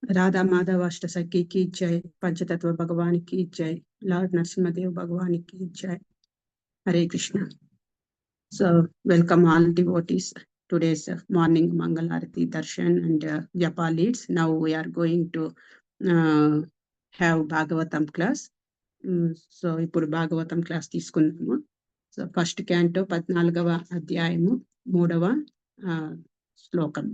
राधा माधव अष्ट सखी की जय, पंचतत्व भगवान की जय, लॉर्ड नरसिम्हदेव भगवान की जय. Hare Krishna. So welcome all devotees. Today's morning Mangal Arati Darshan and Japa leads. Now we are going to have Bhagavatam class. So ఇప్పుడు భాగవతం క్లాస్ తీసుకున్నాము. సో ఫస్ట్ క్యాంటో 14వ అధ్యాయము 3వ శ్లోకం.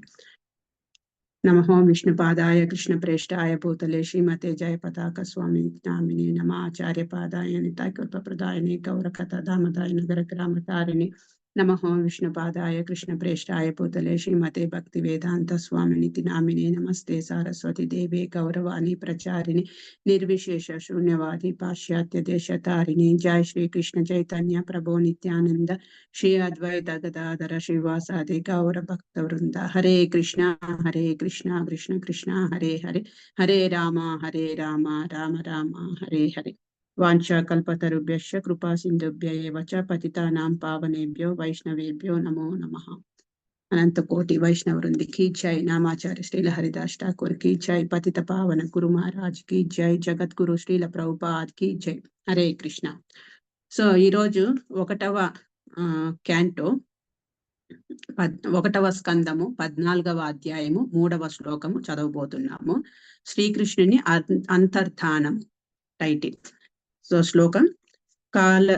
नमः विष्णुपादाय कृष्णप्रेष्ठाय भूतले श्रीमते जयपताक स्वामी नामिने नमः आचार्यपादाय निताकृतप्रदायिने गौरकथा दामदाय नगरग्रामतारिणे नमः विष्णुपादाय कृष्णप्रेष्ठाय भूतले श्रीमते भक्तिवेदांत स्वामिनिति नामिने नमस्ते सारस्वती देवे गौरवाणी प्रचारिणे निर्विशेष शून्यवादी पाश्चात्य देशतारिणे. जय श्री कृष्ण चैतन्य प्रभु नित्यानंद श्री अद्वैत गदाधर श्रीवासादि गौर भक्त वृंद. हरे कृष्णा कृष्ण कृष्ण हरे हरे, हरे राम राम राम हरे हरे. वाञ्छा कल्पतरुभ्यश्च कृपा सिन्धुभ्य एव च पतितानां पावनेभ्यो वैष्णवेभ्यो नमो नमः. अनंत कोटि वैष्णव वृंद की जय. नामाचार्य श्रील हरिदास ठाकुर की जय. पतित पावन गुरु महाराज की जय. जगत गुरु श्रील प्रभुपाद की जय. हरे कृष्ण. సో ఈరోజు 1వ క్యాంటో 1వ స్కందము 14వ అధ్యాయము 3వ శ్లోకము చదవబోతున్నాము. శ్రీకృష్ణుని అంతర్ధానం టైటిల్. సో శ్లోకం కాల.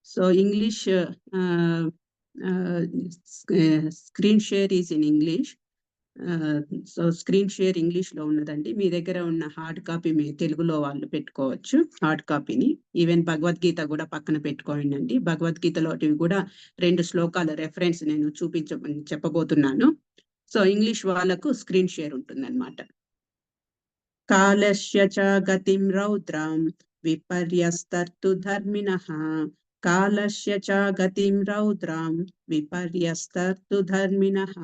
So English screen share is in English. So screen share English లో ఉన్నదండి. మీ దగ్గర ఉన్న హార్డ్ కాపీ మీ తెలుగులో వాళ్ళు పెట్టుకోవచ్చు. హార్డ్ కాపీని ఈవెన్ భగవద్గీత కూడా పక్కన పెట్టుకోండి. భగవద్గీతలోటివి కూడా 2 శ్లోకాల రెఫరెన్స్ నేను చెప్పబోతున్నాను. సో ఇంగ్లీష్ వాళ్ళకు స్క్రీన్ షేర్ ఉంటుందన్నమాట. కాలస్య చ గతిం రౌద్రం విపర్యస్తర్తు ధర్మిణః. కాలస్య చ గతిం రౌద్రం విపర్యస్తర్తు ధర్మిణః.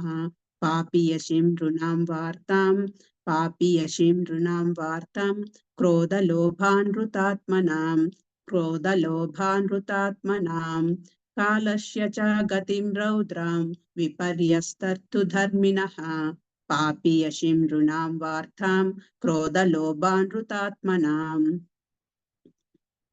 పాపియశిం నృణాం వార్తాం పాపియశిం నృణాం వార్తాం క్రోధలోభానృతాత్మనాం క్రోధలోభానృతాత్మనాం. కాలస్య చ గతిం రౌద్రం విపర్యస్తర్తు ధర్మిణః. పాపియశిం నృణాం వార్తాం క్రోధలోభానృతాత్మనాం.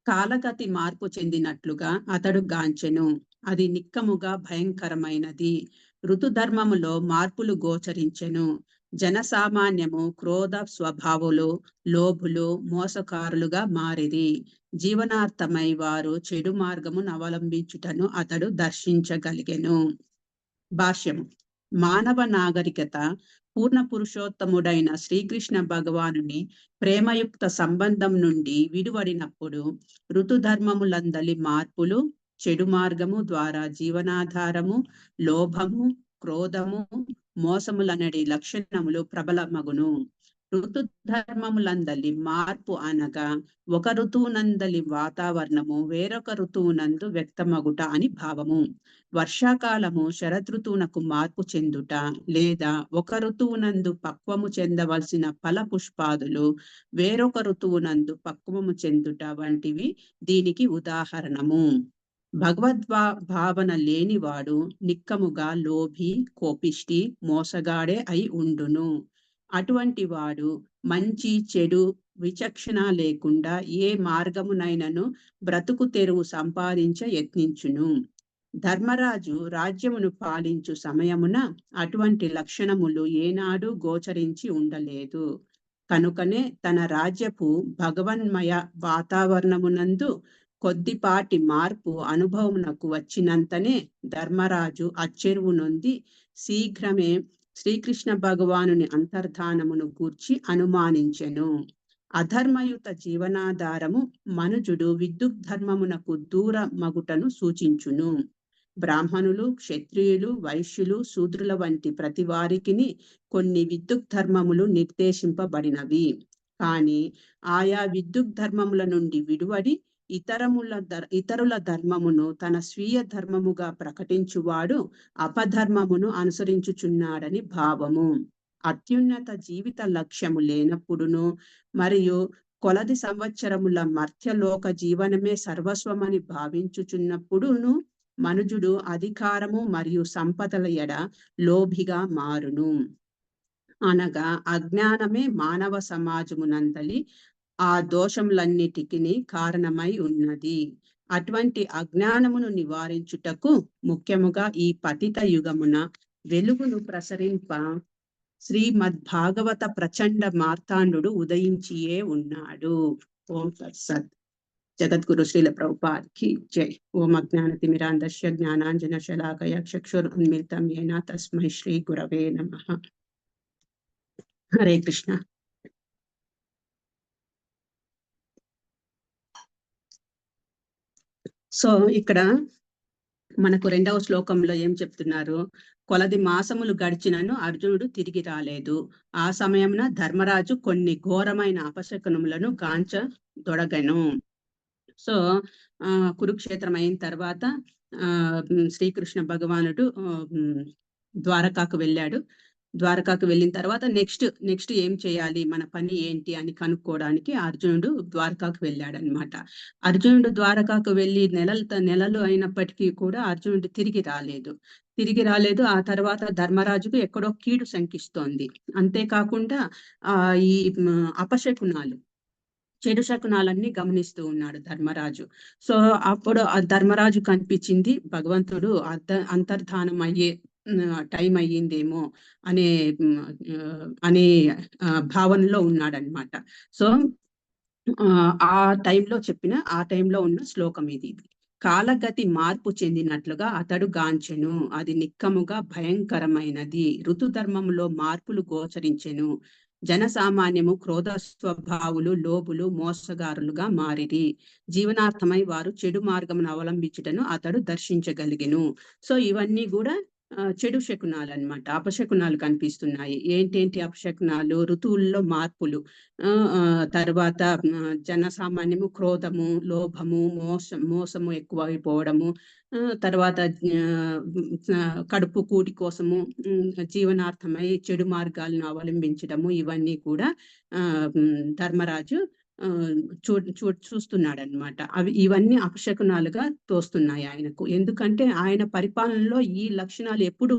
కాలగతి మార్పు చెందినట్లుగా అతడు గాంచెను, అది నిక్కముగా భయంకరమైనది. ఋతుధర్మములో మార్పులు గోచరించెను. జనసామాన్యము క్రోధ స్వభావులు, లోభులు, మోసకారులుగా మారిరి. జీవనార్థమై వారు చెడు మార్గమును అవలంబించుటను అతడు దర్శించగలిగెను. భాష్యము. మానవ నాగరికత పూర్ణ పురుషోత్తముడైన శ్రీకృష్ణ భగవానుని ప్రేమయుక్త సంబంధం నుండి విడివడినప్పుడు ఋతుధర్మములందలి మార్పులు, చెడు మార్గము ద్వారా జీవనాధారము, లోభము, క్రోధము, మోసములనడి లక్షణములు ప్రబలమగును. ఋతుధర్మములందలి మార్పు అనగా ఒక ఋతువునందలి వాతావరణము వేరొక ఋతువునందు వ్యక్తమగుట అని భావము. వర్షాకాలము శరదృతువునకు మార్పు చెందుట, లేదా ఒక ఋతువునందు పక్వము చెందవలసిన ఫల పుష్పాదులు వేరొక ఋతువునందు పక్వము చెందుట వంటివి దీనికి ఉదాహరణము. భావన లేనివాడు నిక్కముగా లోభి, కోపిష్టి, మోసగాడే అయి ఉండును. అటువంటి వాడు మంచి చెడు విచక్షణ లేకుండా ఏ మార్గమునైనను బ్రతుకు తెరువు సంపాదించ యత్నించును. ధర్మరాజు రాజ్యమును పాలించు సమయమున అటువంటి లక్షణములు ఏనాడు గోచరించి ఉండలేదు. కనుకనే తన రాజ్యపు భగవన్మయ వాతావరణమునందు కొద్దిపాటి మార్పు అనుభవమునకు వచ్చినంతనే ధర్మరాజు అచ్చెరువు నొంది శీఘ్రమే శ్రీకృష్ణ భగవానుని అంతర్ధానమును గూర్చి అనుమానించెను. అధర్మయుత జీవనాధారము మనుజుడు విద్యుద్ధర్మమునకు దూర మగుటను సూచించును. బ్రాహ్మణులు, క్షత్రియులు, వైశ్యులు, శూద్రుల వంటి ప్రతి వారికిని కొన్ని విద్యుద్ధర్మములు నిర్దేశింపబడినవి. కానీ ఆయా విద్యుద్ధర్మముల నుండి విడువడి ఇతరుల ధర్మమును తన స్వీయ ధర్మముగా ప్రకటించువాడు అపధర్మమును అనుసరించుచున్నాడని భావము. అత్యున్నత జీవిత లక్ష్యము లేనప్పుడును మరియు కొలది సంవత్సరముల మర్త్యలోక జీవనమే సర్వస్వమని భావించుచున్నప్పుడును మనుజుడు అధికారము మరియు సంపదల ఎడ లోభిగా మారును. అనగా అజ్ఞానమే మానవ సమాజమునందలి ఆ దోషములన్నిటికీ కారణమై ఉన్నది. అటువంటి అజ్ఞానమును నివారించుటకు ముఖ్యముగా ఈ పతిత యుగమున వెలుగును ప్రసరింప శ్రీమద్భాగవత ప్రచండ మార్తాండు ఉదయించియే ఉన్నాడు. ఓం తత్సత్. జగద్గురు శ్రీల ప్రభుపాద్కి జై. ఓం అజ్ఞానతిమిరాంధస్య జ్ఞానాంజన శలాకయ చక్షురున్మిలితం యేన తస్మై శ్రీ గురవే నమః. హరే కృష్ణ. సో ఇక్కడ మనకు 2వ శ్లోకంలో ఏం చెప్తున్నారు? కొలది మాసములు గడిచినను అర్జునుడు తిరిగి రాలేదు. ఆ సమయమున ధర్మరాజు కొన్ని ఘోరమైన అపశకునములను గాంచదొడగెను. సో కురుక్షేత్రం అయిన తర్వాత శ్రీకృష్ణ భగవానుడు ద్వారకాకు వెళ్ళాడు. ద్వారకాకు వెళ్ళిన తర్వాత నెక్స్ట్ ఏం చేయాలి, మన పని ఏంటి అని కనుక్కోవడానికి అర్జునుడు ద్వారకాకు వెళ్ళాడనమాట. అర్జునుడు ద్వారకాకు వెళ్ళి నెలలు అయినప్పటికీ కూడా అర్జునుడు తిరిగి రాలేదు. ఆ తర్వాత ధర్మరాజుకు ఎక్కడో కీడు శంకిస్తోంది. అంతేకాకుండా ఈ అపశకునాలు, చెడు శకునాలన్నీ గమనిస్తూ ఉన్నాడు ధర్మరాజు. సో అప్పుడు ఆ ధర్మరాజు కనిపించింది భగవంతుడు అంతర్ధానం అయ్యే టైం అయ్యిందేమో అనే భావనలో ఉన్నాడనమాట. సో ఆ టైంలో ఉన్న శ్లోకం ఇది. కాలగతి మార్పు చెందినట్లుగా అతడు గాంచెను, అది నిక్కముగా భయంకరమైనది. ఋతుధర్మములో మార్పులు గోచరించెను. జనసామాన్యము క్రోధ స్వభావులు, లోబులు, మోసగారులుగా మారిరి. జీవనార్థమై వారు చెడు మార్గమును అవలంబించుటను అతడు దర్శించగలిగెను. సో ఇవన్నీ కూడా చెడు శకునాలు అన్నమాట. అపశకునాలు కనిపిస్తున్నాయి. ఏంటేంటి అపశకునాలు? ఋతువుల్లో మార్పులు, తర్వాత జనసామాన్యము క్రోధము, లోభము, మోసము ఎక్కువైపోవడము, తర్వాత కడుపు కూటి కోసము జీవనార్థమై చెడు మార్గాలను అవలంబించడము, ఇవన్నీ కూడా ధర్మరాజు చూస్తున్నాడు అనమాట. ఇవన్నీ అపశకునాలుగా తోస్తున్నాయి ఆయనకు. ఎందుకంటే ఆయన పరిపాలనలో ఈ లక్షణాలు ఎప్పుడూ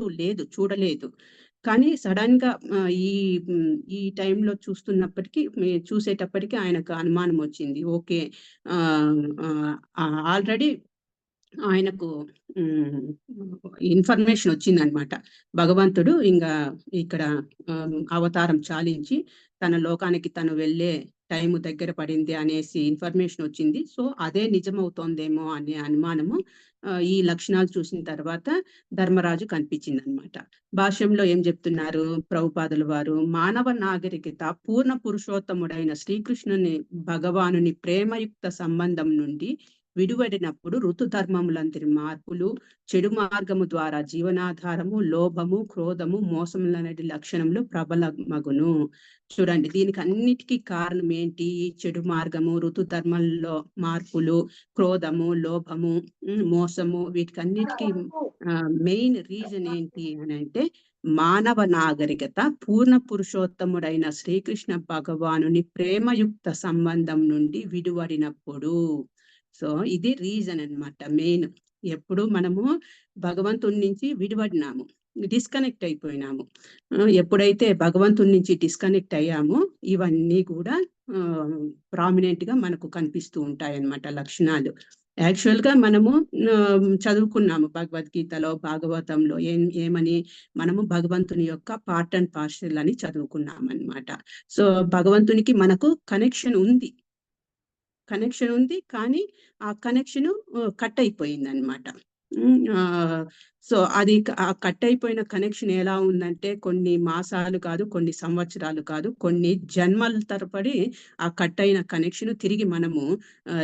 చూడలేదు. కానీ సడన్ గా ఈ టైంలో చూసేటప్పటికి ఆయనకు అనుమానం వచ్చింది. ఓకే, ఆల్రెడీ ఆయనకు ఇన్ఫర్మేషన్ వచ్చిందనమాట. భగవంతుడు ఇంకా ఇక్కడ అవతారం చాలించి తన లోకానికి తను వెళ్ళే టైము దగ్గర పడింది అనేసి ఇన్ఫర్మేషన్ వచ్చింది. సో అదే నిజమవుతోందేమో అనే అనుమానము ఈ లక్షణాలు చూసిన తర్వాత ధర్మరాజు కనిపించింది అనమాట. భాష్యంలో ఏం చెప్తున్నారు ప్రభుపాదుల వారు? మానవ నాగరికత పూర్ణ పురుషోత్తముడైన శ్రీకృష్ణుని భగవానుని ప్రేమయుక్త సంబంధం నుండి విడివడినప్పుడు ఋతుధర్మములందరి మార్పులు, చెడు మార్గము ద్వారా జీవనాధారము, లోభము, క్రోధము, మోసములనేటి లక్షణములు ప్రబలమగును. చూడండి, దీనికి అన్నిటికీ కారణం ఏంటి? చెడు మార్గము, ఋతుధర్మంలో మార్పులు, క్రోధము, లోభము, మోసము, వీటికన్నిటికీ మెయిన్ రీజన్ ఏంటి అని అంటే మానవ నాగరికత పూర్ణ పురుషోత్తముడైన శ్రీకృష్ణ భగవానుని ప్రేమయుక్త సంబంధం నుండి విడివడినప్పుడు. సో ఇది రీజన్ అన్నమాట. మెయిన్ ఎప్పుడు మనము భగవంతుడి నుంచి విడిపడినాము, డిస్కనెక్ట్ అయిపోయినాము, ఎప్పుడైతే భగవంతుడి నుంచి డిస్కనెక్ట్ అయ్యామో ఇవన్నీ కూడా ప్రామినెంట్ గా మనకు కనిపిస్తూ ఉంటాయి అన్నమాట లక్షణాలు. యాక్చువల్ గా మనము చదువుకున్నాము భగవద్గీతలో, భాగవతంలో ఏమని మనము భగవంతుని యొక్క పార్ట్ అండ్ పార్షల్ అని చదువుకున్నాం అన్నమాట. సో భగవంతునికి మనకు కనెక్షన్ ఉంది, కానీ ఆ కనెక్షన్ కట్ అయిపోయింది అనమాట. సో అది కట్ అయిపోయిన కనెక్షన్ ఎలా ఉందంటే కొన్ని మాసాలు కాదు, కొన్ని సంవత్సరాలు కాదు, కొన్ని జన్మల తరబడి ఆ కట్ అయిన కనెక్షన్ తిరిగి మనము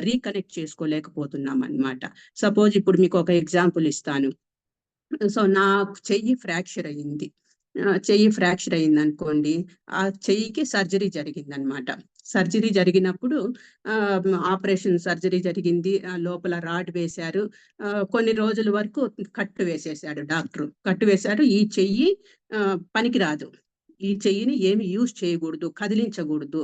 రీకనెక్ట్ చేసుకోలేకపోతున్నాం అన్నమాట. సపోజ్ ఇప్పుడు మీకు ఒక ఎగ్జాంపుల్ ఇస్తాను. సో నా చెయ్యి ఫ్రాక్చర్ అయ్యింది. అనుకోండి, ఆ చెయ్యికి సర్జరీ జరిగింది అనమాట. సర్జరీ జరిగినప్పుడు ఆపరేషన్ సర్జరీ జరిగింది, లోపల రాడ్ వేశారు, కొన్ని రోజుల వరకు కట్టు వేసేసాడు డాక్టర్. ఈ చెయ్యి పనికిరాదు, ఈ చెయ్యిని ఏమి యూజ్ చేయకూడదు, కదిలించకూడదు.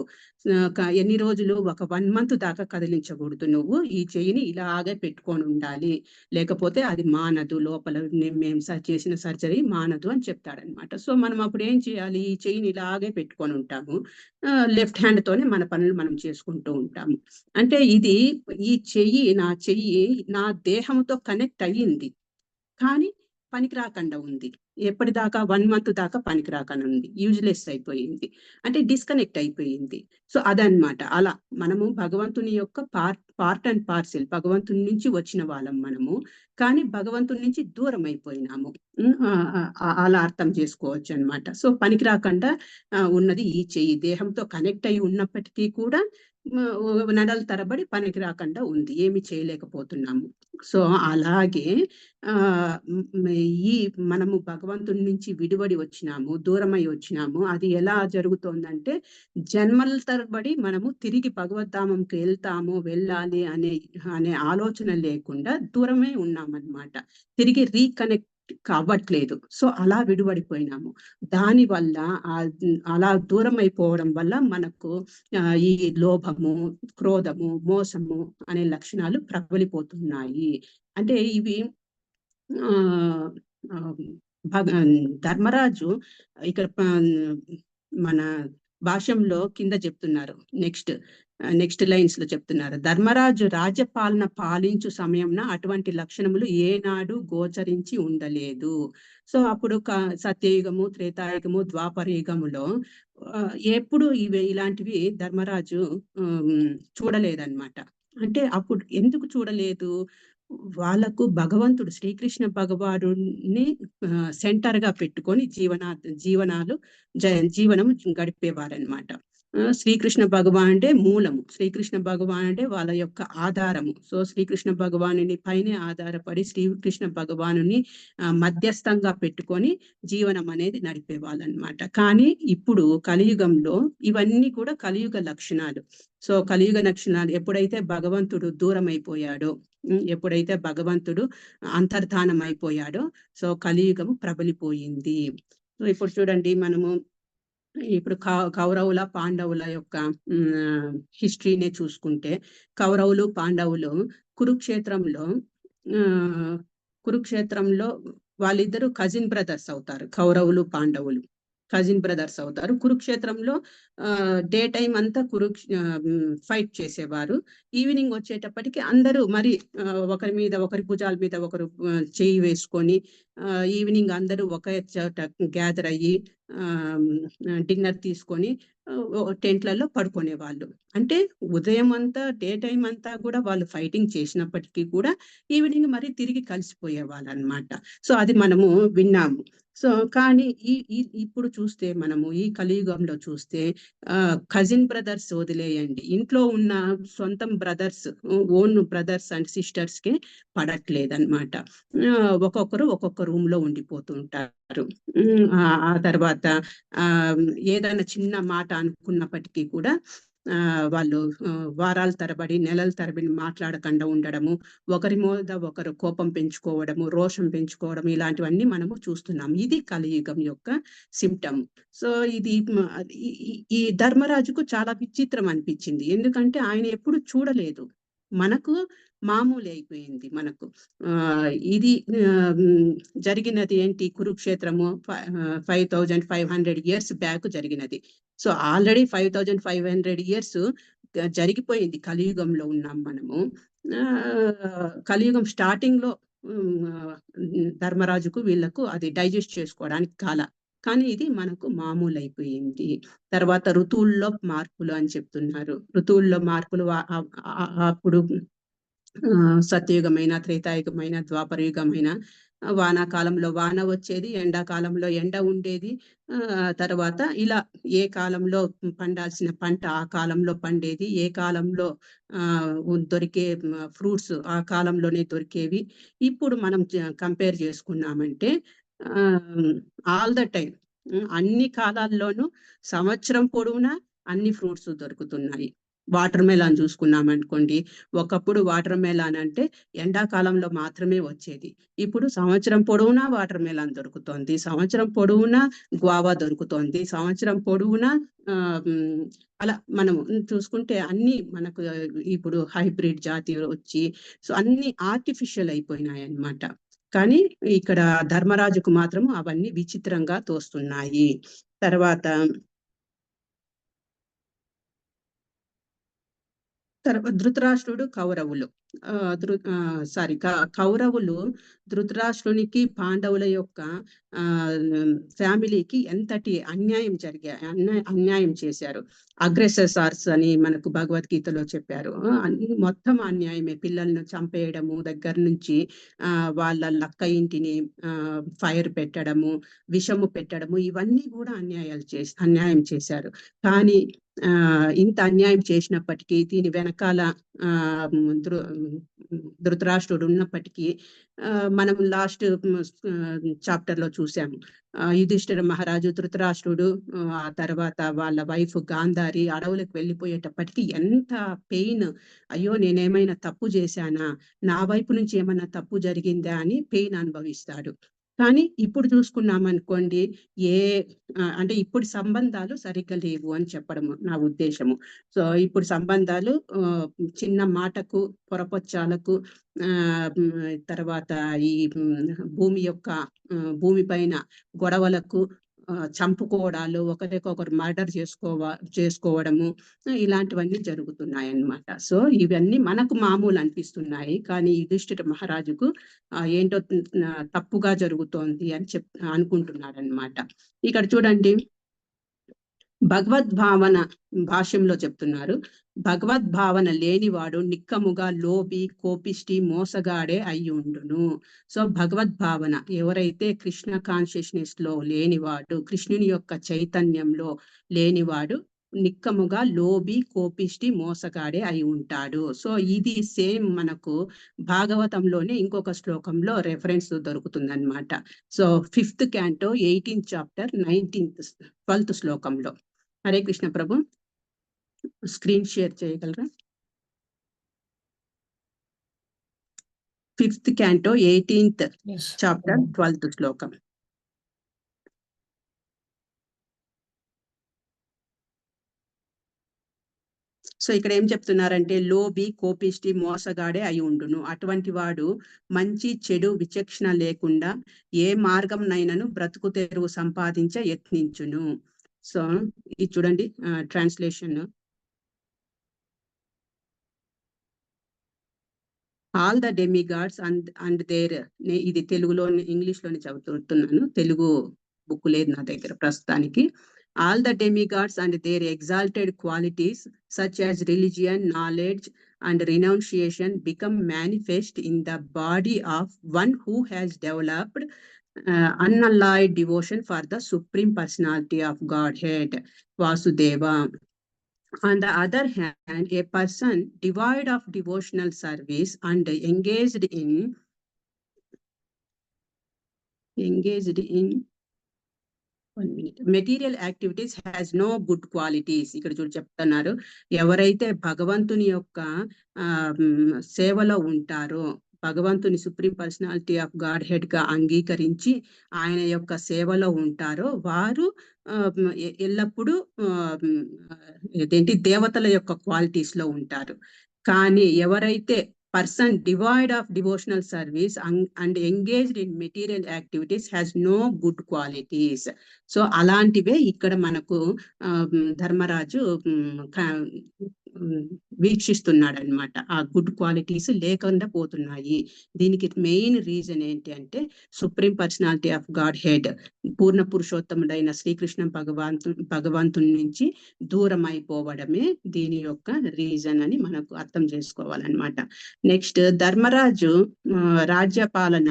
ఎన్ని రోజులు, ఒక 1 మంత్ దాకా కదిలించకూడదు. నువ్వు ఈ చెయ్యిని ఇలాగే పెట్టుకొని ఉండాలి, లేకపోతే అది మానదు, లోపల మేము చేసిన సర్జరీ మానదు అని చెప్తాడనమాట. సో మనం అప్పుడు ఏం చేయాలి, ఈ చెయ్యిని ఇలాగే పెట్టుకొని ఉంటాము, లెఫ్ట్ హ్యాండ్ తోనే మన పనులు మనం చేసుకుంటూ ఉంటాము. అంటే ఇది, ఈ చెయ్యి, నా చెయ్యి నా దేహంతో కనెక్ట్ అయ్యింది, కానీ పనికి రాకుండా ఉంది. ఎప్పటిదాకా 1 మంత్ దాకా పనికి రాకుండా ఉంది, యూజ్లెస్ అయిపోయింది, అంటే డిస్కనెక్ట్ అయిపోయింది. సో అదనమాట. అలా మనము భగవంతుని యొక్క పార్ట్ అండ్ పార్సిల్, భగవంతుని నుంచి వచ్చిన వాళ్ళం మనము, కానీ భగవంతుని నుంచి దూరం అయిపోయినాము. అలా అర్థం చేసుకోవచ్చు అనమాట. సో పనికి రాకుండా ఉన్నది ఈ చెయ్యి, దేహంతో కనెక్ట్ అయి ఉన్నప్పటికీ కూడా నెలల తరబడి పనికి రాకుండా ఉంది, ఏమి చేయలేకపోతున్నాము. సో అలాగే ఈ మనము భగవంతుని నుంచి విడివడి వచ్చినాము, దూరమై వచ్చినాము. అది ఎలా జరుగుతోందంటే, జన్మల తరబడి మనము తిరిగి భగవద్ధామంకి వెళ్ళాలి అనే ఆలోచన లేకుండా దూరమే ఉన్నామన్నమాట. తిరిగి రీకనెక్ట్ కావట్లేదు. సో అలా విడివడిపోయినాము. దానివల్ల అలా దూరం అయిపోవడం వల్ల మనకు ఈ లోభము, క్రోధము, మోసము అనే లక్షణాలు ప్రబలిపోతున్నాయి. అంటే ఇవి ధర్మరాజు ఇక్కడ మన భాష్యంలో కింద చెప్తున్నారు, నెక్స్ట్ లైన్స్ లో చెప్తున్నారు, ధర్మరాజు రాజ్యపాలన పాలించు సమయంన అటువంటి లక్షణములు ఏనాడు గోచరించి ఉండలేదు. సో అప్పుడు సత్యయుగము, త్రేతాయుగము, ద్వాపరయుగములో ఎప్పుడు ఇలాంటివి ధర్మరాజు చూడలేదన్నమాట. అంటే అప్పుడు ఎందుకు చూడలేదు, వాళ్ళకు భగవంతుడు శ్రీకృష్ణ భగవానుని సెంటర్ గా పెట్టుకొని జీవనం గడిపేవారనమాట. శ్రీకృష్ణ భగవాన్ అంటే మూలము, శ్రీకృష్ణ భగవాన్ అంటే వాళ్ళ యొక్క ఆధారము. సో శ్రీకృష్ణ భగవానుని పైనే ఆధారపడి శ్రీకృష్ణ భగవానుని మధ్యస్థంగా పెట్టుకొని జీవనం అనేది నడిపేవాళ్ళనమాట. కానీ ఇప్పుడు కలియుగంలో ఇవన్నీ కూడా కలియుగ లక్షణాలు. సో కలియుగ లక్షణాలు ఎప్పుడైతే భగవంతుడు దూరం అయిపోయాడో, ఎప్పుడైతే భగవంతుడు అంతర్ధానం అయిపోయాడో, సో కలియుగము ప్రబలిపోయింది. సో ఇప్పుడు చూడండి, మనము ఇప్పుడు కౌరవుల పాండవుల యొక్క హిస్టరీనే చూసుకుంటే, కౌరవులు పాండవులు కురుక్షేత్రంలో వాళ్ళిద్దరు కజిన్ బ్రదర్స్ అవుతారు. కౌరవులు పాండవులు కజిన్ బ్రదర్స్ అవుతారు. కురుక్షేత్రంలో డే టైం అంతా ఫైట్ చేసేవారు. ఈవినింగ్ వచ్చేటప్పటికి అందరూ మరి ఒకరి భుజాల మీద ఒకరు చేయి వేసుకొని ఈవినింగ్ అందరూ ఒకే చోట గ్యాదర్ అయ్యి డిన్నర్ తీసుకొని టెంట్లలో పడుకునే వాళ్ళు. అంటే ఉదయం అంతా, డే టైం అంతా కూడా వాళ్ళు ఫైటింగ్ చేసినప్పటికీ కూడా ఈవినింగ్ మరి తిరిగి కలిసిపోయే వాళ్ళు అనమాట. సో అది మనము విన్నాము. సో కానీ ఇప్పుడు చూస్తే, మనము ఈ కలియుగంలో చూస్తే కజిన్ బ్రదర్స్ వదిలేయండి, ఇంట్లో ఉన్న సొంతం brothers, own brothers and sisters కి పడట్లేదన్నమాట. ఒక్కొక్కరు ఒక్కొక్క రూమ్ లో ఉండిపోతుంటారు. ఆ తర్వాత ఏదైనా చిన్న మాట అనుకున్నప్పటికీ కూడా వాళ్ళు వారాల తరబడి, నెలల తరబడి మాట్లాడకుండా ఉండడము, ఒకరి మీద ఒకరు కోపం పెంచుకోవడము, రోషం పెంచుకోవడం, ఇలాంటివన్నీ మనము చూస్తున్నాం. ఇది కలియుగం యొక్క సిమ్టమ్. సో ఇది ఈ ధర్మరాజుకు చాలా విచిత్రం అనిపించింది, ఎందుకంటే ఆయన ఎప్పుడు చూడలేదు. మనకు మామూలు అయిపోయింది. మనకు ఇది జరిగినది ఏంటి, కురుక్షేత్రము 5500 years బ్యాక్ జరిగినది. సో ఆల్రెడీ 5500 years జరిగిపోయింది. కలియుగంలో ఉన్నాం మనము. కలియుగం స్టార్టింగ్ లో ధర్మరాజుకు వీళ్ళకు అది డైజెస్ట్ చేసుకోవడానికి కానీ ఇది మనకు మామూలు అయిపోయింది. తర్వాత ఋతువుల్లో మార్పులు అని చెప్తున్నారు. ఋతువుల్లో మార్పులు అప్పుడు సత్యయుగమైన, త్రేతాయుగమైన, ద్వాపరయుగమైన వానాకాలంలో వాన వచ్చేది, ఎండాకాలంలో ఎండ ఉండేది. తర్వాత ఇలా ఏ కాలంలో పండాల్సిన పంట ఆ కాలంలో పండేది, ఏ కాలంలో దొరికే ఫ్రూట్స్ ఆ కాలంలోనే దొరికేవి. ఇప్పుడు మనం కంపేర్ చేసుకున్నామంటే ఆల్ ద టైం, అన్ని కాలాల్లోనూ సంవత్సరం పొడవునా అన్ని ఫ్రూట్స్ దొరుకుతున్నాయి. వాటర్ మెలాన్ చూసుకున్నాం అనుకోండి, ఒకప్పుడు వాటర్ మెలాన్ అంటే ఎండాకాలంలో మాత్రమే వచ్చేది. ఇప్పుడు సంవత్సరం పొడవునా వాటర్ మెలాన్ దొరుకుతోంది, సంవత్సరం పొడవునా గ్వావా దొరుకుతోంది, సంవత్సరం పొడవునా అలా మనం చూసుకుంటే అన్ని మనకు ఇప్పుడు హైబ్రిడ్ జాతి వచ్చి సో అన్ని ఆర్టిఫిషియల్ అయిపోయినాయి అన్నమాట. కానీ ఇక్కడ ధర్మరాజుకు మాత్రం అవన్నీ విచిత్రంగా తోస్తున్నాయి. తర్వాత ధృతరాష్ట్రుడు కౌరవులు కౌరవులు ధృతరాష్ట్రునికి పాండవుల యొక్క ఫ్యామిలీకి ఎంతటి అన్యాయం చేశారు. అగ్రెసర్స్ అని మనకు భగవద్గీతలో చెప్పారు. మొత్తం అన్యాయమే. పిల్లలను చంపేయడము దగ్గర నుంచి వాళ్ళ లక్క ఇంటిని ఫైర్ పెట్టడము, విషము పెట్టడము, ఇవన్నీ కూడా అన్యాయం చేశారు. కానీ ఇంత అన్యాయం చేసినప్పటికీ దీని వెనకాల ధృతరాష్ట్రుడు ఉన్నప్పటికీ మనం లాస్ట్ చాప్టర్ లో చూసాము. యుధిష్ఠిర మహారాజు ధృతరాష్ట్రుడు ఆ తర్వాత వాళ్ళ వైఫ్ గాంధారి అడవులకు వెళ్ళిపోయేటప్పటికి ఎంత పెయిన్, అయ్యో నేనేమైనా తప్పు చేశానా, నా వైపు నుంచి ఏమైనా తప్పు జరిగిందా అని పెయిన్ అనుభవిస్తాడు. కానీ ఇప్పుడు చూసుకున్నాం అనుకోండి, అంటే ఇప్పుడు సంబంధాలు సరిగ్గా లేవు అని చెప్పడము నా ఉద్దేశము. సో ఇప్పుడు సంబంధాలు చిన్న మాటకు, పొరపచ్చాలకు, తర్వాత ఈ భూమి పైన గొడవలకు, చంపుకోవడాలు, ఒకరికొకరు మర్డర్ చేసుకోవడము, ఇలాంటివన్నీ జరుగుతున్నాయి అన్నమాట. సో ఇవన్నీ మనకు మామూలు అనిపిస్తున్నాయి, కానీ యుధిష్ఠిర మహారాజుకు ఏంటో తప్పుగా జరుగుతోంది అని అనుకుంటున్నాడు అన్నమాట. ఇక్కడ చూడండి, భగవద్భావన భాష్యంలో చెప్తున్నారు, భగవద్భావన లేనివాడు నిక్కముగా లోబి, కోపిష్టి, మోసగాడే అయ్యుండును. సో భగవద్భావన ఎవరైతే కృష్ణ కాన్షియస్నెస్ లో లేనివాడు, కృష్ణుని యొక్క చైతన్యంలో లేనివాడు నిక్కముగా లోబి, కోపిష్టి, మోసగాడే అయి ఉంటాడు. సో ఇది సేమ్ మనకు భాగవతంలోనే ఇంకొక శ్లోకంలో రెఫరెన్స్ దొరుకుతుందన్నమాట. So 5th canto 18th chapter 12th శ్లోకంలో. హరే కృష్ణ ప్రభు, స్క్రీన్ షేర్ చేయగలరా? 5th canto 18th chapter 12th శ్లోకం. సో ఇక్కడ ఏం చెప్తున్నారంటే, లోబి, కోపిష్టి, మోసగాడే అయి ఉండును. అటువంటి వాడు మంచి చెడు విచక్షణ లేకుండా ఏ మార్గంనైనను బ్రతుకు తెరువు సంపాదించ యత్నించును. సో ఇది చూడండి translation. All the demigods and there, ఇది తెలుగులో ఇంగ్లీష్లోనే చదువుతున్నాను, తెలుగు బుక్ లేదు నా దగ్గర ప్రస్తుతానికి. All the demigods and their exalted qualities such as religion, knowledge and renunciation become manifest in the body of one who has developed unalloyed devotion for the Supreme Personality of Godhead, Vasudeva. On the other hand, a person devoid of devotional service and engaged in material activities has no good qualities. ఇక్కడ చెప్తున్నారు, ఎవరైతే భగవంతుని యొక్క సేవలో ఉంటారో, భగవంతుని supreme personality of Godhead గా అంగీకరించి ఆయన యొక్క సేవలో ఉంటారో వారు ఎల్లప్పుడూ దేవతల యొక్క క్వాలిటీస్ లో ఉంటారు. కానీ ఎవరైతే person devoid of devotional service and engaged in material activities has no good qualities. So అలాంటివే ఇక్కడ మనకు ధర్మరాజు వీక్షిస్తున్నాడు అన్నమాట. ఆ గుడ్ క్వాలిటీస్ లేకుండా పోతున్నాయి. దీనికి మెయిన్ రీజన్ ఏంటి అంటే, supreme personality of Godhead, పూర్ణ పురుషోత్తముడైన శ్రీకృష్ణ భగవంతుని నుంచి దూరం అయిపోవడమే దీని యొక్క రీజన్ అని మనకు అర్థం చేసుకోవాలన్నమాట. నెక్స్ట్, ధర్మరాజు రాజ్యపాలన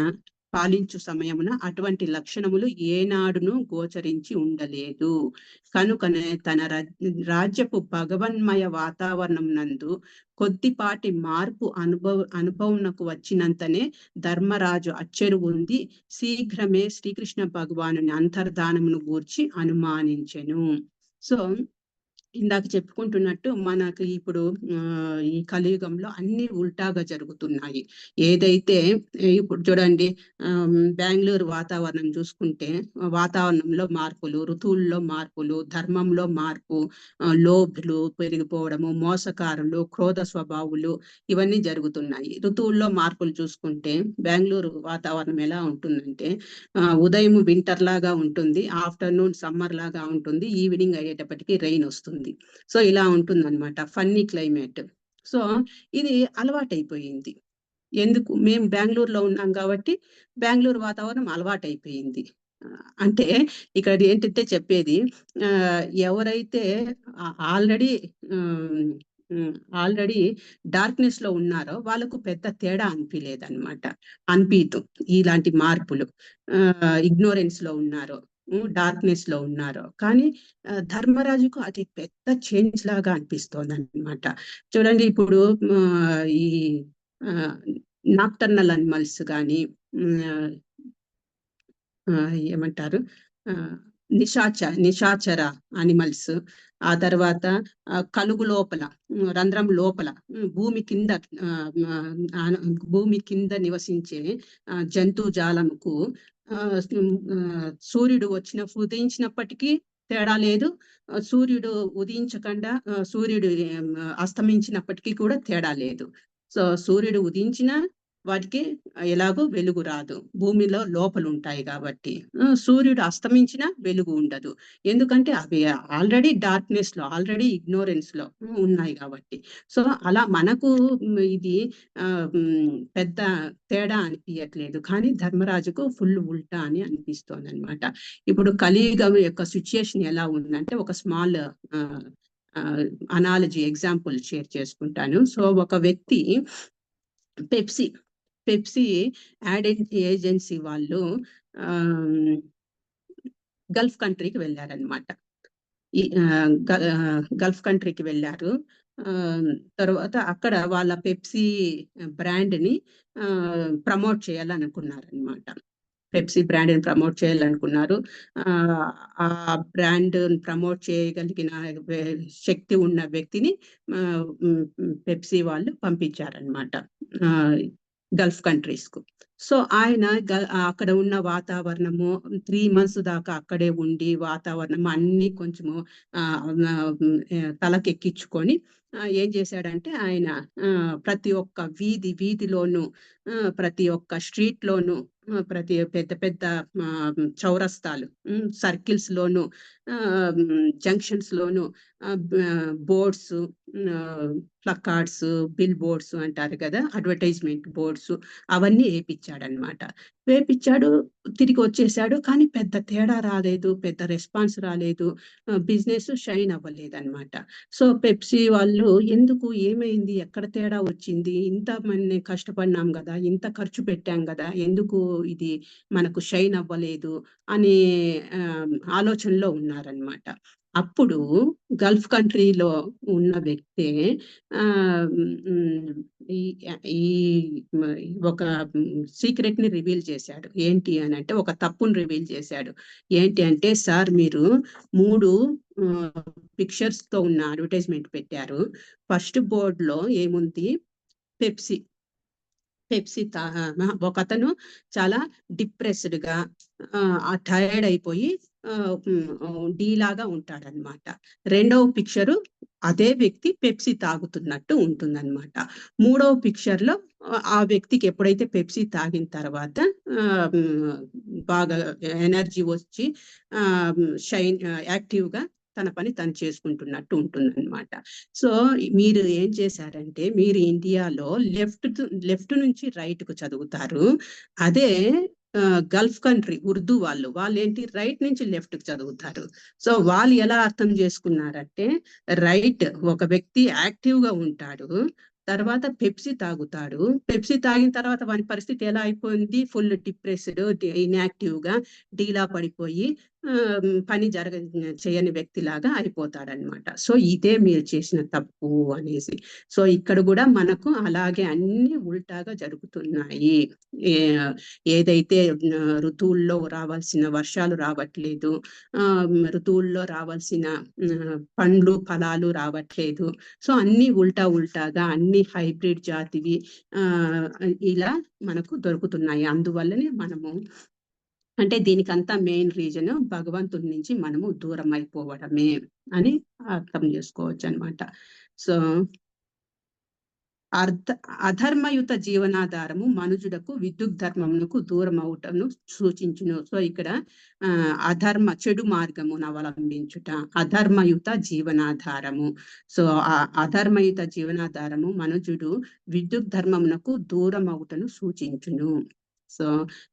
పాలించు సమయమున అటువంటి లక్షణములు ఏనాడును గోచరించి ఉండలేదు. కనుకనే తన రాజ్యపు భగవన్మయ వాతావరణం నందు కొద్దిపాటి మార్పు అనుభవంకు వచ్చినంతనే ధర్మరాజు అచ్చెరు ఉంది శీఘ్రమే శ్రీకృష్ణ భగవానుని అంతర్ధానమును గూర్చి అనుమానించెను. సో ఇందాక చెప్పుకుంటున్నట్టు మనకు ఇప్పుడు ఈ కలియుగంలో అన్ని ఉల్టాగా జరుగుతున్నాయి. ఏదైతే ఇప్పుడు చూడండి, బెంగళూరు వాతావరణం చూసుకుంటే వాతావరణంలో మార్పులు, ఋతువుల్లో మార్పులు, ధర్మంలో మార్పు, లోభులు పెరిగిపోవడము, మోసకారులు, క్రోధ స్వభావులు ఇవన్నీ జరుగుతున్నాయి. ఋతువుల్లో మార్పులు చూసుకుంటే బెంగళూరు వాతావరణం ఎలా ఉంటుందంటే ఉదయం వింటర్ లాగా ఉంటుంది, ఆఫ్టర్నూన్ సమ్మర్ లాగా ఉంటుంది, ఈవినింగ్ అయ్యేటప్పటికి రెయిన్ వస్తుంది. సో ఇలా ఉంటుంది అనమాట, ఫన్నీ క్లైమేట్. సో ఇది అలవాటైపోయింది. ఎందుకు, మేము బెంగళూరులో ఉన్నాం కాబట్టి బెంగళూరు వాతావరణం అలవాటైపోయింది. అంటే ఇక్కడ ఏంటంటే చెప్పేది, ఎవరైతే ఆల్రెడీ ఆల్రెడీ డార్క్నెస్ లో ఉన్నారో వాళ్ళకు పెద్ద తేడా అనిపించలేదన్నమాట, అనిపించదు ఇలాంటి మార్పులు. ఇగ్నోరెన్స్ లో ఉన్నారో, డార్క్నెస్ లో ఉన్నారో, కానీ ధర్మరాజుకు అది పెద్ద చేంజ్ లాగా అనిపిస్తోంది అనమాట. చూడండి ఇప్పుడు ఈ నాక్టర్నల్ అనిమల్స్ కానీ, ఏమంటారు, నిశాచర అనిమల్స్, ఆ తర్వాత కలుగు లోపల, రంధ్రం లోపల, భూమి కింద నివసించే జంతు జాలముకు సూర్యుడు ఉదయించినప్పటికీ తేడా లేదు, సూర్యుడు ఉదయించకుండా సూర్యుడు అస్తమించినప్పటికీ కూడా తేడా లేదు. సో సూర్యుడు ఉదయించిన వాటికి ఎలాగో వెలుగు రాదు, భూమిలో లోపలు ఉంటాయి కాబట్టి. సూర్యుడు అస్తమించిన వెలుగు ఉండదు, ఎందుకంటే అవి ఆల్రెడీ డార్క్నెస్ లో, ఆల్రెడీ ఇగ్నోరెన్స్ లో ఉన్నాయి కాబట్టి. సో అలా మనకు ఇది పెద్ద తేడా అనిపించట్లేదు, కానీ ధర్మరాజుకు ఫుల్ ఉల్టా అని అనిపిస్తోంది అనమాట. ఇప్పుడు కలియుగం యొక్క సిచ్యుయేషన్ ఎలా ఉందంటే, ఒక స్మాల్ అనాలజీ ఎగ్జాంపుల్ షేర్ చేసుకుంటాను. సో ఒక వ్యక్తి పెప్సీ యాడ్ ఏజెన్సీ వాళ్ళు గల్ఫ్ కంట్రీకి వెళ్ళారనమాట. గల్ఫ్ కంట్రీకి వెళ్ళారు. తర్వాత అక్కడ వాళ్ళ పెప్సీ బ్రాండ్ ని ప్రమోట్ చేయాలనుకున్నారనమాట. పెప్సీ బ్రాండ్ ని ప్రమోట్ చేయాలనుకున్నారు. ఆ బ్రాండ్ ప్రమోట్ చేయగలిగిన శక్తి ఉన్న వ్యక్తిని పెప్సీ వాళ్ళు పంపించారనమాట గల్ఫ్ కంట్రీస్ కు. సో ఆయన అక్కడ ఉన్న వాతావరణము 3 months దాకా అక్కడే ఉండి వాతావరణం అన్ని కొంచెము తలకెక్కించుకొని ఏం చేశాడంటే, ఆయన ప్రతి ఒక్క వీధిలోను, ప్రతి ఒక్క స్ట్రీట్ లోను, ప్రతి పెద్ద చౌరస్తాలు, సర్కిల్స్ లోను, జంక్షన్స్ లోను బోర్డ్స్, ప్లకార్డ్స్, బిల్ బోర్డ్స్ అంటారు కదా, అడ్వర్టైజ్మెంట్ బోర్డ్స్, అవన్నీ వేయించాడనమాట. వేయించాడు, తిరిగి వచ్చేసాడు, కానీ పెద్ద తేడా రాలేదు, పెద్ద రెస్పాన్స్ రాలేదు, బిజినెస్ షైన్ అవ్వలేదు అనమాట. సో పెప్సీ వాళ్ళు ఎందుకు, ఏమైంది, ఎక్కడ తేడా వచ్చింది, ఇంత మంది కష్టపడినాం కదా, ఇంత ఖర్చు పెట్టాం కదా, ఎందుకు ఇది మనకు షైన్ అవ్వలేదు అనే ఆలోచనలో ఉన్నారనమాట. అప్పుడు గల్ఫ్ కంట్రీలో ఉన్న వ్యక్తి ఈ ఒక సీక్రెట్ ని రివీల్ చేశాడు. ఏంటి అని అంటే, ఒక తప్పును రివీల్ చేశాడు. ఏంటి అంటే, సార్ మీరు 3 పిక్చర్స్ తో ఉన్న అడ్వర్టైజ్మెంట్ పెట్టారు. ఫస్ట్ బోర్డ్ లో ఏముంది, పెప్సీ ఒక అతను చాలా డిప్రెస్డ్ గా, టైర్డ్ అయిపోయి డీలాగా ఉంటాడనమాట. రెండవ పిక్చరు అదే వ్యక్తి పెప్సీ తాగుతున్నట్టు ఉంటుందన్నమాట. మూడవ పిక్చర్ లో ఆ వ్యక్తికి ఎప్పుడైతే పెప్సీ తాగిన తర్వాత బాగా ఎనర్జీ వచ్చి షైన్ యాక్టివ్ గా తన పని తను చేసుకుంటున్నట్టు ఉంటుందన్నమాట. సో మీరు ఏం చేశారంటే, మీరు ఇండియాలో లెఫ్ట్ నుంచి రైట్ కు చదువుతారు, అదే గల్ఫ్ కంట్రీ ఉర్దూ వాళ్ళు ఏంటి, రైట్ నుంచి లెఫ్ట్ కి చదువుతారు. సో వాళ్ళు ఎలా అర్థం చేసుకున్నారంటే, రైట్ ఒక వ్యక్తి యాక్టివ్ గా ఉంటాడు, తర్వాత పెప్సీ తాగుతాడు, పెప్సీ తాగిన తర్వాత వాని పరిస్థితి ఎలా అయిపోయింది, ఫుల్ డిప్రెస్డ్, ఇన్యాక్టివ్ గా, డీలా పడిపోయి పని చేయని వ్యక్తిలాగా అయిపోతాడనమాట. సో ఇదే మీరు చేసిన తప్పు అనేసి. సో ఇక్కడ కూడా మనకు అలాగే అన్ని ఉల్టాగా జరుగుతున్నాయి. ఏదైతే ఋతువుల్లో రావాల్సిన వర్షాలు రావట్లేదు, ఋతువుల్లో రావాల్సిన పండ్లు ఫలాలు రావట్లేదు. సో అన్ని ఉల్టాగా అన్ని హైబ్రిడ్ జాతివి ఇలా మనకు దొరుకుతున్నాయి. అందువల్లనే మనము అంటే దీనికంతా మెయిన్ రీజన్ భగవంతుడి నుంచి మనము దూరం అయిపోవడమే అని అర్థం చేసుకోవచ్చు అనమాట. సో అధర్మయుత జీవనాధారము మనుజుడకు విద్యుత్ ధర్మమునకు దూరం అవుటను సూచించును. సో ఇక్కడ చెడు మార్గమును అవలంబించుట అధర్మయుత జీవనాధారము. సో ఆ అధర్మయుత జీవనాధారము మనుజుడు విద్యుత్ ధర్మమునకు దూరం అవుటను సూచించును. సో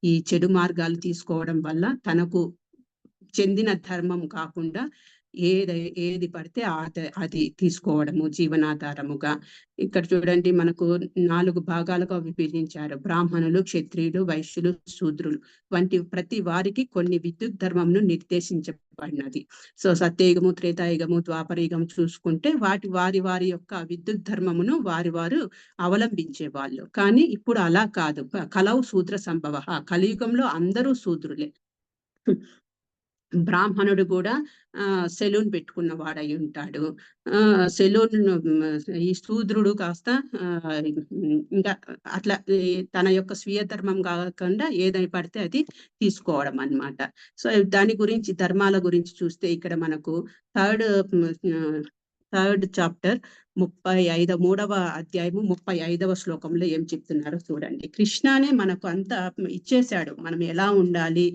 ఈ చెడు మార్గాలు తీసుకోవడం వల్ల తనకు చెందిన ధర్మం కాకుండా ఏది పడితే అది తీసుకోవడము జీవనాధారముగా. ఇక్కడ చూడండి మనకు 4 భాగాలుగా విభజించారు. బ్రాహ్మణులు, క్షత్రియులు, వైశ్యులు, శూద్రులు వంటి ప్రతి వారికి కొన్ని విద్యుత్ ధర్మంను నిర్దేశించబడినది. సో సత్యయుగము, త్రేతాయుగము, ద్వాపరయుగం చూసుకుంటే వారి యొక్క విద్యుత్ ధర్మమును వారు అవలంబించే వాళ్ళు. కానీ ఇప్పుడు అలా కాదు. కలవు శూద్ర సంభవ. కలియుగంలో అందరూ శూద్రులే. బ్రాహ్మణుడు కూడా సెలూన్ పెట్టుకున్న వాడై ఉంటాడు. సెలూన్ ఈ శూద్రుడు కాస్త ఇంకా అట్లా తన యొక్క స్వీయ ధర్మం కాకుండా ఏదని పడితే అది తీసుకోవడం అన్నమాట. సో దాని గురించి ధర్మాల గురించి చూస్తే ఇక్కడ మనకు థర్డ్ చాప్టర్ 3వ అధ్యాయము 35వ శ్లోకంలో ఏం చెప్తున్నారో చూడండి. కృష్ణనే మనకు అంతా ఇచ్చేశాడు, మనం ఎలా ఉండాలి,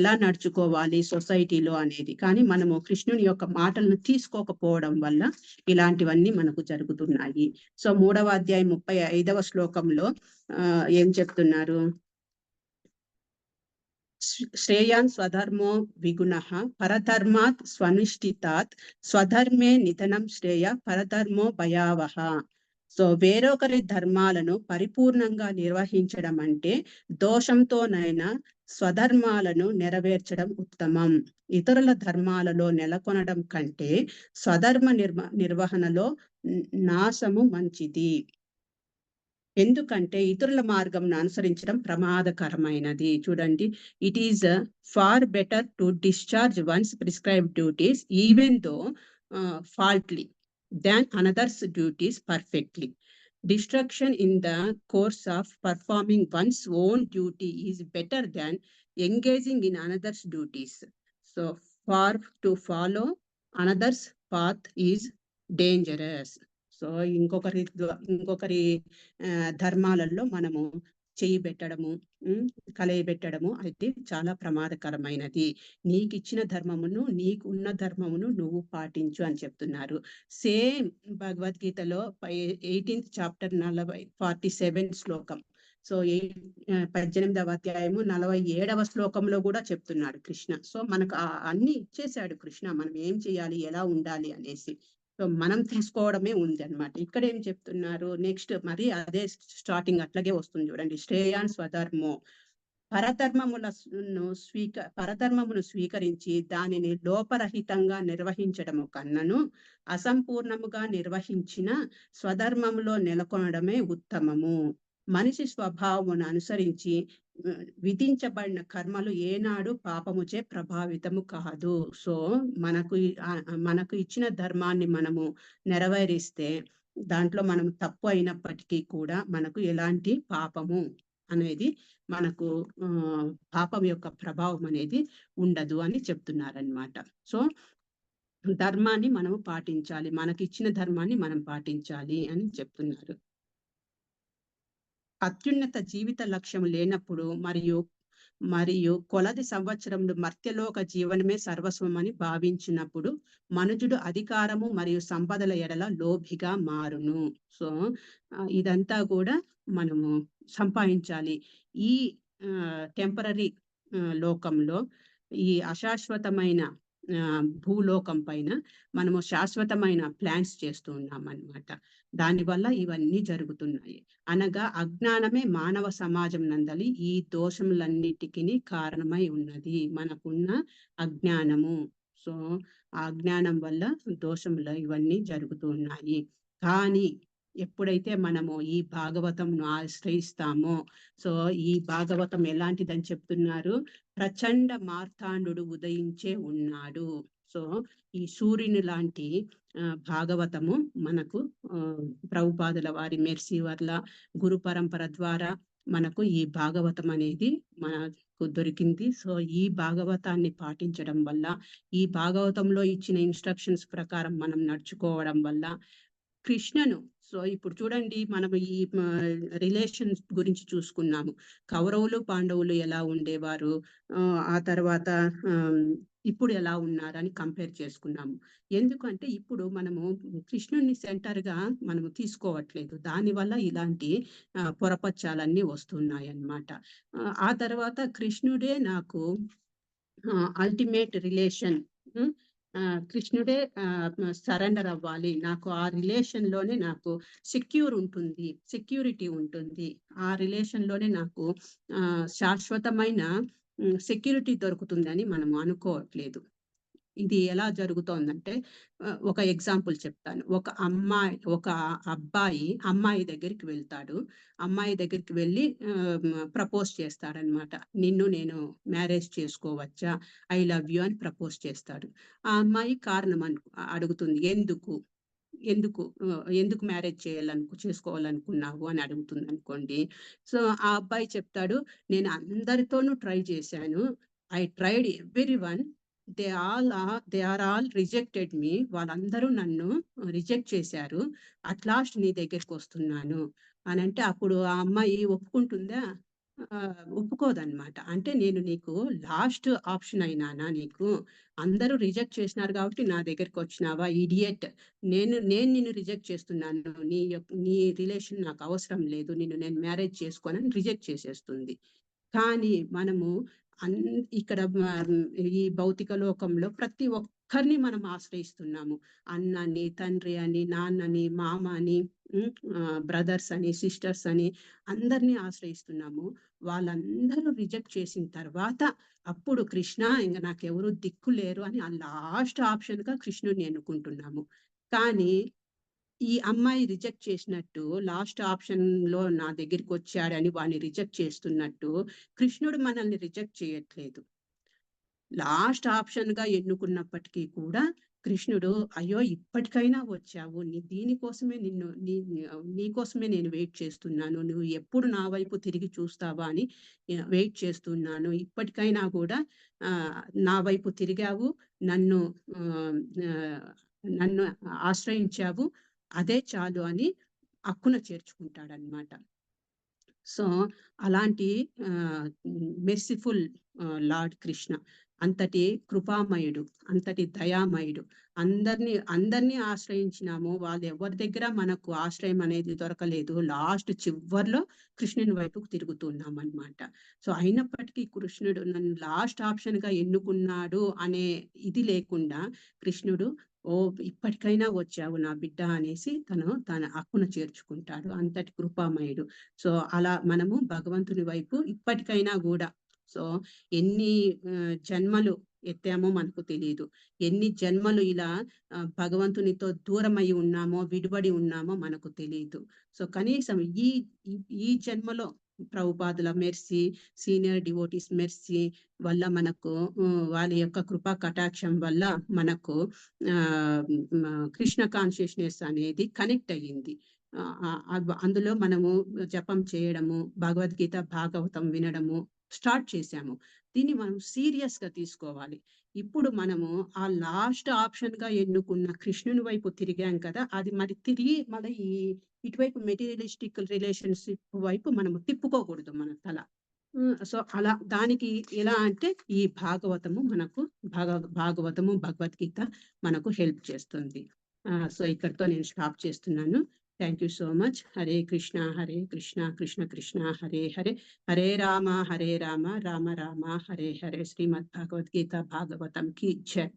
ఎలా నడుచుకోవాలి సొసైటీలో అనేది. కానీ మనము కృష్ణుని యొక్క మాటలను తీసుకోకపోవడం వల్ల ఇలాంటివన్నీ మనకు జరుగుతున్నాయి. సో 3వ అధ్యాయం 35వ శ్లోకంలో ఏం చెప్తున్నారు? శ్రేయాన్ స్వధర్మో విగుణః పరధర్మాత్ స్వనుష్ఠితాత్ స్వధర్మే నిధనం శ్రేయ పరధర్మో భయావహ. సో వేరొకరి ధర్మాలను పరిపూర్ణంగా నిర్వహించడం అంటే దోషంతోనైనా స్వధర్మాలను నెరవేర్చడం ఉత్తమం. ఇతరుల ధర్మాలలో నెలకొనడం కంటే స్వధర్మ నిర్వహణలో నాశము మంచిది. ఎందుకంటే ఇతరుల మార్గంను అనుసరించడం ప్రమాదకరమైనది. చూడండి, it is far better to discharge one's prescribed duties even though faultly than another's duties perfectly. Destruction in the course of performing one's own duty is better than engaging in another's duties. So to follow another's path is dangerous. So ఇంకొకరి ధర్మాలలో మనము చేయి పెట్టడము, కలయబెట్టడము అయితే చాలా ప్రమాదకరమైనది. నీకు ఇచ్చిన ధర్మమును, నీకు ఉన్న ధర్మమును నువ్వు పాటించు అని చెప్తున్నారు. సేమ్ భగవద్గీతలో 18th చాప్టర్ 47 శ్లోకం. సో 18వ అధ్యాయము 47వ శ్లోకంలో కూడా చెప్తున్నాడు కృష్ణ. సో మనకు అన్ని ఇచ్చేశాడు కృష్ణ, మనం ఏం చేయాలి, ఎలా ఉండాలి అనేసి. సో మనం తీసుకోవడమే ఉంది అనమాట. ఇక్కడ ఏం చెప్తున్నారు నెక్స్ట్, మరి అదే స్టార్టింగ్ అట్లాగే వస్తుంది చూడండి. శ్రేయాన్ స్వధర్మో, పరధర్మమును స్వీకరించి దానిని లోపరహితంగా నిర్వహించడము కన్నను అసంపూర్ణముగా నిర్వహించిన స్వధర్మములో నెలకొనడమే ఉత్తమము. మనిషి స్వభావమును అనుసరించి విధించబడిన కర్మలు ఏనాడు పాపముచే ప్రభావితము కాదు. సో మనకు ఇచ్చిన ధర్మాన్ని మనము నెరవేరిస్తే దాంట్లో మనం తప్పు అయినప్పటికీ కూడా మనకు ఎలాంటి పాపము అనేది, మనకు పాపం యొక్క ప్రభావం అనేది ఉండదు అని చెప్తున్నారనమాట. సో ధర్మాన్ని మనము పాటించాలి, మనకి ఇచ్చిన ధర్మాన్ని మనం పాటించాలి అని చెప్తున్నారు. అత్యున్నత జీవిత లక్ష్యం లేనప్పుడు మరియు కొలది సంవత్సరములు మర్త్యలోక జీవనమే సర్వస్వం అని భావించినప్పుడు మనుజుడు అధికారము మరియు సంపదల ఎడల లోభిగా మారును. సో ఇదంతా కూడా మనము సంపాదించాలి. ఈ టెంపరరీ లోకంలో ఈ అశాశ్వతమైన భూలోకం పైన మనము శాశ్వతమైన ప్లాన్స్ చేస్తూ ఉన్నాం అన్నమాట. దానివల్ల ఇవన్నీ జరుగుతున్నాయి. అనగా అజ్ఞానమే మానవ సమాజం నందలి ఈ దోషములన్నిటికీ కారణమై ఉన్నది. మనకున్న అజ్ఞానము. సో ఆ అజ్ఞానం వల్ల దోషములు ఇవన్నీ జరుగుతూ ఉన్నాయి. కానీ ఎప్పుడైతే మనము ఈ భాగవతంను ఆశ్రయిస్తామో, సో ఈ భాగవతం ఎలాంటిదని చెప్తున్నారు, ప్రచండ మార్తాండు ఉదయించే ఉన్నాడు. సో ఈ సూర్యుని లాంటి భాగవతము మనకు ప్రభుపాదుల వారి మెర్సీ వర్ల గురు పరంపర ద్వారా మనకు ఈ భాగవతం అనేది మనకు దొరికింది. సో ఈ భాగవతాన్ని పాటించడం వల్ల, ఈ భాగవతంలో ఇచ్చిన ఇన్స్ట్రక్షన్స్ ప్రకారం మనం నడుచుకోవడం వల్ల కృష్ణను, సో ఇప్పుడు చూడండి మనం ఈ రిలేషన్స్ గురించి చూసుకున్నాము. కౌరవులు పాండవులు ఎలా ఉండేవారు, ఆ తర్వాత ఇప్పుడు ఎలా ఉన్నారని కంపేర్ చేసుకున్నాము. ఎందుకంటే ఇప్పుడు మనము కృష్ణుని సెంటర్ గా మనము తీసుకోవట్లేదు. దానివల్ల ఇలాంటి పొరపచ్చాలన్నీ వస్తున్నాయి అన్నమాట. ఆ తర్వాత కృష్ణుడే నాకు అల్టిమేట్ రిలేషన్, కృష్ణుడే సరెండర్ అవ్వాలి, నాకు ఆ రిలేషన్ లోనే నాకు సెక్యూరిటీ ఉంటుంది, ఆ రిలేషన్ లోనే నాకు శాశ్వతమైన సెక్యూరిటీ దొరుకుతుందని మనం అనుకోవట్లేదు. ఇది ఎలా జరుగుతోందంటే ఒక ఎగ్జాంపుల్ చెప్తాను. ఒక అబ్బాయి అమ్మాయి దగ్గరికి వెళ్తాడు. అమ్మాయి దగ్గరికి వెళ్ళి ప్రపోజ్ చేస్తాడనమాట. నిన్ను నేను మ్యారేజ్ చేసుకోవచ్చా, ఐ లవ్ యూ అని ప్రపోజ్ చేస్తాడు. ఆ అమ్మాయి కారణం అడుగుతుంది. ఎందుకు మ్యారేజ్ చేసుకోవాలనుకున్నావు అని అడుగుతుంది అనుకోండి. సో ఆ అబ్బాయి చెప్తాడు, నేను అందరితోనూ ట్రై చేశాను, I tried everyone, they are all rejected me, వాళ్ళందరూ నన్ను రిజెక్ట్ చేశారు, అట్ లాస్ట్ నీ దగ్గరికి వస్తున్నాను అని అంటే, అప్పుడు ఆ అమ్మాయి ఒప్పుకుంటుందా? ఒప్పుకోదన్నమాట. అంటే నేను నీకు లాస్ట్ ఆప్షన్ అయినానా, నీకు అందరూ రిజెక్ట్ చేసినారు కాబట్టి నా దగ్గరికి వచ్చినావా ఇడియట్, నేను నిన్ను రిజెక్ట్ చేస్తున్నాను, నీ రిలేషన్ నాకు అవసరం లేదు, నేను మ్యారేజ్ చేసుకోనని రిజెక్ట్ చేసేస్తుంది. కానీ మనము ఇక్కడ ఈ భౌతిక లోకంలో ప్రతి ఒక్కరిని మనం ఆశ్రయిస్తున్నాము. అన్నని, తండ్రి అని, నాన్నని, మామ అని, బ్రదర్స్ అని, సిస్టర్స్ అని అందరినీ ఆశ్రయిస్తున్నాము. వాళ్ళందరూ రిజెక్ట్ చేసిన తర్వాత అప్పుడు కృష్ణ ఇంకా నాకెవరు దిక్కు లేరు అని ఆ లాస్ట్ ఆప్షన్ గా కృష్ణుని ఎన్నుకుంటున్నాము. కానీ ఈ అమ్మాయి రిజెక్ట్ చేసినట్టు, లాస్ట్ ఆప్షన్ లో నా దగ్గరికి వచ్చాడని వాడిని రిజెక్ట్ చేస్తున్నట్టు కృష్ణుడు మనల్ని రిజెక్ట్ చేయట్లేదు. లాస్ట్ ఆప్షన్ గా ఎన్నుకున్నప్పటికీ కూడా కృష్ణుడు, అయ్యో ఇప్పటికైనా వచ్చావు, నీకోసమే నేను వెయిట్ చేస్తున్నాను, నువ్వు ఎప్పుడు నా వైపు తిరిగి చూస్తావా అని వెయిట్ చేస్తున్నాను, ఇప్పటికైనా కూడా నా వైపు తిరిగావు, నన్ను ఆశ్రయించావు, అదే చాలు అని హక్కున చేర్చుకుంటాడనమాట. సో అలాంటి మెర్సిఫుల్ లార్డ్ కృష్ణ, అంతటి కృపామయుడు, అంతటి దయామయుడు. అందరినీ ఆశ్రయించినాము, వాళ్ళు ఎవరి దగ్గర మనకు ఆశ్రయం అనేది దొరకలేదు. లాస్ట్ చివర్లో కృష్ణుని వైపుకు తిరుగుతున్నాం అన్నమాట. సో అయినప్పటికీ కృష్ణుడు నన్ను లాస్ట్ ఆప్షన్ గా ఎన్నుకున్నాడు అనే ఇది లేకుండా కృష్ణుడు, ఓ ఇప్పటికైనా వచ్చావు నా బిడ్డ అనేసి తన హక్కున చేర్చుకుంటాడు. అంతటి కృపామయుడు. సో అలా మనము భగవంతుని వైపు ఇప్పటికైనా కూడా, సో ఎన్ని జన్మలు ఎత్తామో మనకు తెలియదు, ఎన్ని జన్మలు ఇలా భగవంతునితో దూరమై ఉన్నామో, విడిపడి ఉన్నామో మనకు తెలియదు. సో కనీసం ఈ జన్మలో ప్రభుపాదుల మెర్సీ, సీనియర్ డివోటీస్ మెర్సీ వల్ల మనకు, వాళ్ళ యొక్క కృపా కటాక్షం వల్ల మనకు కృష్ణ కాన్షియస్నెస్ అనేది కనెక్ట్ అయ్యింది. అందులో మనము జపం చేయడము, భగవద్గీత భాగవతం వినడము స్టార్ట్ చేశాము. దీన్ని మనం సీరియస్ గా తీసుకోవాలి. ఇప్పుడు మనము ఆ లాస్ట్ ఆప్షన్ గా ఎన్నుకున్న కృష్ణుని వైపు తిరిగాం కదా, అది మరి తిరిగి మళ్ళీ ఇటువైపు మెటీరియలిస్టిక్ రిలేషన్షిప్ వైపు మనము తిప్పుకోకూడదు మన తల. సో అలా దానికి ఎలా అంటే ఈ భాగవతము భగవద్గీత మనకు హెల్ప్ చేస్తుంది. సో ఇక్కడితో నేను స్టాప్ చేస్తున్నాను. Thank you so much. Hare Krishna Krishna Krishna Hare Hare, Hare Rama Rama Rama Hare Hare. Srimad Bhagavad Gita Bhagavatam కీ జై.